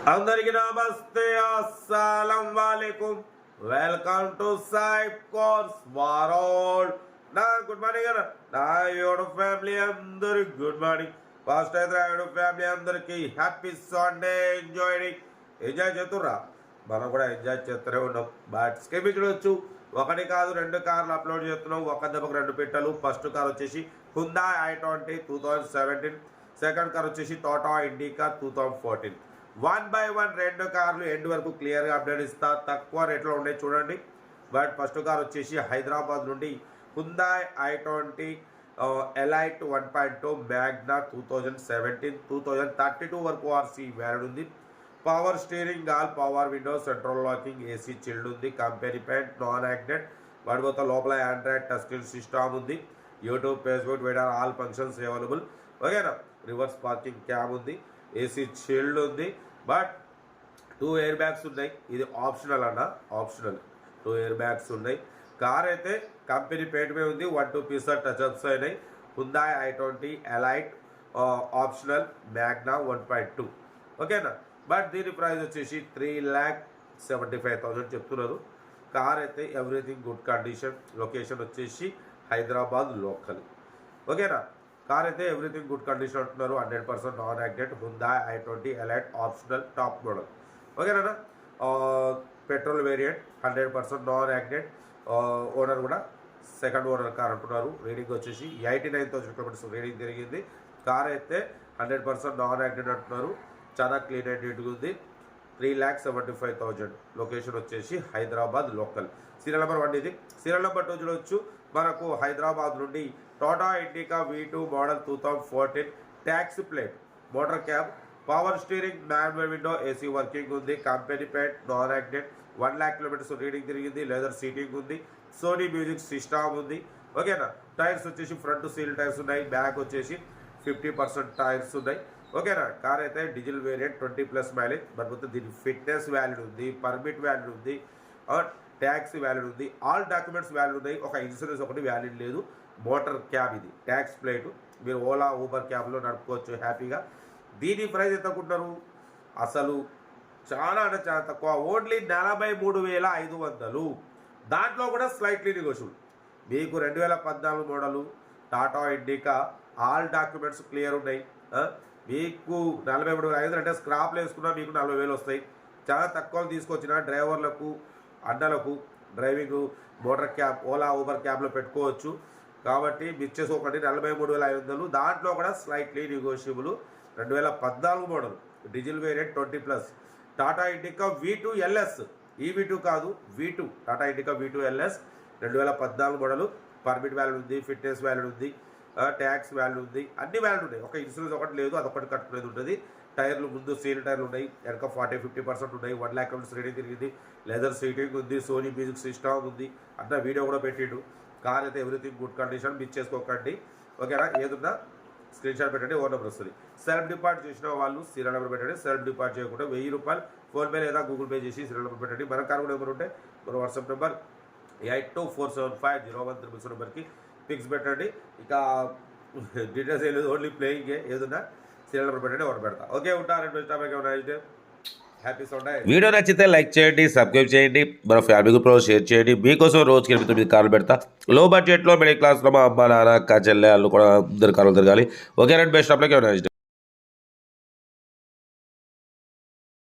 అందరికీ నమస్తే, అస్సలం వాలేకుం. Welcome to Saib course world. నా గుడ్ మార్నింగ్ అన్న. నా యూట్యూబ్ ఫ్యామిలీ అందరికి గుడ్ మార్నింగ్. ఫస్ట్ అయితే యూట్యూబ్ ఫ్యామిలీ అందరికి హ్యాపీ సండే. ఎంజాయ్ చేస్తుర్రా? మనం కూడా ఎంజాయ్ చేస్తూనే ఉన్నాం. బట్ స్కిప్ చూడొచ్చు, ఒకటి కాదు రెండు కార్లు అప్లోడ్ చేస్తున్నాం. ఒక దెబ్బకు రెండు పెట్టలు. ఫస్ట్ కార్ వచ్చేసి హుందాయ్ i20 2017. సెకండ్ కార్ వచ్చేసి టాటా ఇండికా 2014. 1 by 1 రెండు కార్లు ఎండ్ వరకు క్లియర్గా అప్డేట్ ఇస్తా. తక్కువ రేట్లో ఉన్నాయి చూడండి. బట్ ఫస్ట్ కార్ వచ్చేసి హైదరాబాద్ నుండి హుందాయ్ i20 ఎలైట్ 1.2 మ్యాగ్నా 2017 2032 వరకు ఆర్సీ వ్యాలిడ్ ఉంది. Power steering, all power windows, central locking, AC chilled ఉంది. Company paint, non accident. వాటి మొత్తం లోపల ఆండ్రాయిడ్ టచ్ స్క్రీన్ సిస్టమ్ ఉంది. YouTube, Facebook, Twitter all functions available. ఓకేనా? రివర్స్ పార్కింగ్ క్యాబ్ ఉంది. AC chilled ఉంది. బట్ 2 ఎయిర్ బ్యాగ్స్ ఉన్నాయి. ఇది ఆప్షనల్ అన్న, ఆప్షనల్. 2 ఎయిర్ బ్యాగ్స్ ఉన్నాయి. కార్ అయితే కంపెనీ పెయింట్ మీద ఉంది. 1-2 పీసెస్ టచ్అప్స్ అయినాయి. Hyundai i20 Elite optional Magna 1.2. ఓకేనా? బట్ దీని ప్రైస్ వచ్చేసి 3,75,000 చెప్తున్నారు. కార్ అయితే ఎవ్రీథింగ్ గుడ్ కండిషన్. లొకేషన్ వచ్చేసి హైదరాబాద్ లోకల్. ఓకేనా? కార్ అయితే ఎవ్రీథింగ్ గుడ్ కండిషన్ అంటున్నారు. 100% non accident. Hyundai i20 Elite optional top model. ఓకేనా? Petrol variant, 100% non accident. Owner కూడా సెకండ్ ఓనర్ కార్ అంటున్నారు. రీడింగ్ వచ్చేసి 89,000 కిలోమీటర్స్ రీడింగ్ తిరిగింది. కార్ అయితే 100% నాన్ యాక్సిడెంట్ అంటున్నారు. చాలా క్లీన్ అండ్ నీట్గా ఉంది. 3,75,000. లొకేషన్ వచ్చేసి హైదరాబాద్ లోకల్. సీరియల్ నెంబర్ 1 ఇది. సీరియల్ నెంబర్ 2 చూడవచ్చు. మనకు హైదరాబాద్ నుండి Tata Indica V2 model 2014 taxi plate, motor cab, power steering, manual window, AC working ఉంది. Company paint, non accident. 1 lakh kilometres reading తిరిగింది. లెదర్ సీటింగ్ ఉంది. సోనీ మ్యూజిక్ సిస్టమ్ ఉంది. ఓకేనా? టైర్స్ వచ్చేసి ఫ్రంట్ సీల్ టైర్స్ ఉన్నాయి. బ్యాక్ వచ్చేసి 50% టైర్స్ ఉన్నాయి. ఓకేనా? కార్ అయితే డీజిల్ వేరియంట్, 20+ మైలేజ్. మరి దీనికి ఫిట్నెస్ వ్యాలిడ్ ఉంది, పర్మిట్ వ్యాలిడ్ ఉంది, ట్యాక్స్ వ్యాలిడ్ ఉంది, ఆల్ డాక్యుమెంట్స్ వ్యాలిడ్ ఉన్నాయి. ఒక ఇన్సూరెన్స్ ఒకటి వ్యాలిడ్ లేదు. మోటార్ క్యాబ్ ఇది, ట్యాక్స్ ప్లేట్. మీరు ఓలా, ఊబర్ క్యాబ్లో నడుపుకోవచ్చు హ్యాపీగా. దీని ప్రైస్ ఎంత అనుకుంటున్నారు? అసలు చాలా అంటే చాలా తక్కువ. ఓన్లీ 43,500. దాంట్లో కూడా స్లైట్లీ నెగోషియబుల్. మీకు 2014 model Tata indica all documents clear ఉన్నాయి. మీకు 43,500 అంటే స్క్రాప్లు వేసుకున్నా మీకు 40,000 వస్తాయి. చాలా తక్కువ తీసుకొచ్చిన డ్రైవర్లకు, అన్నలకు driving, motor cab, Ola, Uber క్యాబ్లో పెట్టుకోవచ్చు. కాబట్టి మిస్ చేసుకోకండి. 43,500. దాంట్లో కూడా slightly negotiable. 2014 model diesel variant 20+. Tata Indica V2 LS. ఈ V2 కాదు, V2. Tata Indica V2 LS 2014 model. Permit valid ఉంది, ఫిట్నెస్ వ్యాలిడ్ ఉంది, ట్యాక్స్ వ్యాలిడ్ ఉంది, అన్ని వ్యాలిడ్ ఉన్నాయి. ఒక ఇన్సూరెన్స్ ఒకటి లేదు, అదొకటి కట్టుకునేది ఉంటుంది. టైర్లు ముందు సీల్ టైర్లు ఉన్నాయి. వెనక 40-50% ఉన్నాయి. 1 lakh కిలోమీటర్స్ రీడింగ్ తిరిగింది. లెదర్ సీటింగ్ ఉంది. సోనీ మ్యూజిక్ సిస్టమ్ ఉంది. అన్న వీడియో కూడా పెట్టిండు. కార్ అయితే ఎవ్రీథింగ్ గుడ్ కండిషన్. మిస్ చేసుకోకండి. ఓకేనా? ఏదున్నా స్క్రీన్ షాట్ పెట్టండి. ఓ నెంబర్ వస్తుంది. సెల్ఫ్ డిపాజిట్ చేసిన వాళ్ళు సీరియల్ నెంబర్ పెట్టండి. సెల్ఫ్ డిపాజిట్ చేయకుండా 1,000 రూపాయలు ఫోన్పే లేదా గూగుల్ పే చేసి సీరియల్ నెంబర్ పెట్టండి. మన కార్ నెంబర్ ఉంటే మన వాట్సాప్ నెంబర్ 82475013 నెంబర్కి పిక్స్ పెట్టండి. ఇక డీటెయిల్స్ ఏం లేదు, ఓన్లీ ప్లేయింగే. ఏదన్నా సీరియల్ నెంబర్ పెట్టండి, ఒకటి పెడతా. ఓకే, ఉంటారు. Happy Sunday. వీడియో నచ్చితే లైక్ చేయండి, సబ్స్క్రైబ్ చేయండి, మన ఫ్యామిలీ గ్రూప్లో షేర్ చేయండి. మీకోసం రోజుకి 8-9 కార్లు పెడతా. లో బడ్జెట్లో మిడిల్ క్లాస్లో మా అమ్మ, నాన్న, అక్క, చెల్లె, వాళ్ళు కూడా అందరు కార్లు తిరగాలి. ఓకే రండి, బెస్ట్ ఆఫ్ లక్.